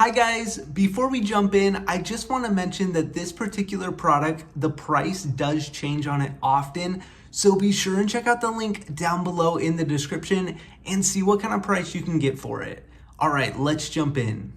Hi guys, before we jump in, I just want to mention that this particular product, the price does change on it often. So be sure and check out the link down below in the description and see what kind of price you can get for it. All right, let's jump in.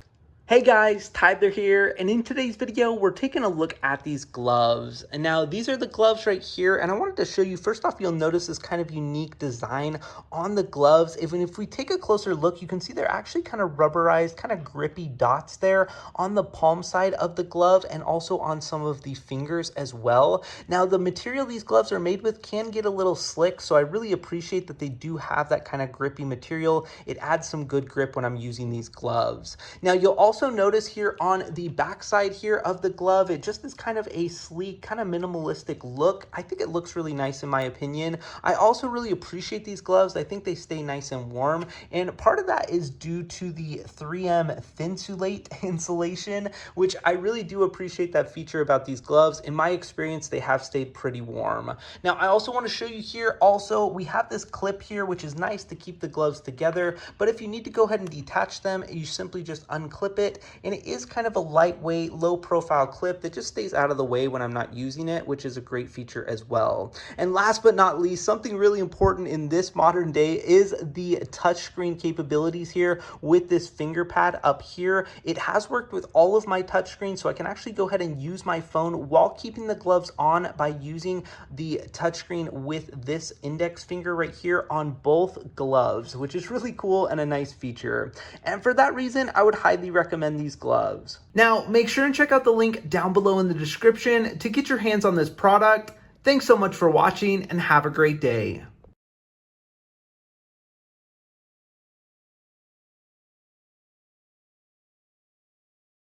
Hey guys, Tyler here, and in today's video, we're taking a look at these gloves. And now these are the gloves right here, and I wanted to show you, first off, you'll notice this kind of unique design on the gloves. Even if we take a closer look, you can see they're actually kind of rubberized, kind of grippy dots there on the palm side of the glove and also on some of the fingers as well. Now, the material these gloves are made with can get a little slick, so I really appreciate that they do have that kind of grippy material. It adds some good grip when I'm using these gloves. Now, you'll also notice here on the back side here of the glove, it just is kind of a sleek, kind of minimalistic look. I think it looks really nice in my opinion. I also really appreciate these gloves. I think they stay nice and warm, and part of that is due to the 3M Thinsulate insulation, which I really do appreciate that feature about these gloves. In my experience, they have stayed pretty warm. Now, I also want to show you here also, we have this clip here, which is nice to keep the gloves together, but if you need to go ahead and detach them, you simply just unclip it, and it is kind of a lightweight, low profile clip that just stays out of the way when I'm not using it, which is a great feature as well. And last but not least, something really important in this modern day is the touchscreen capabilities here with this finger pad up here. It has worked with all of my touchscreens, so I can actually go ahead and use my phone while keeping the gloves on by using the touchscreen with this index finger right here on both gloves, which is really cool and a nice feature. And for that reason, I would highly recommend these gloves. Now, make sure and check out the link down below in the description to get your hands on this product. Thanks so much for watching and have a great day.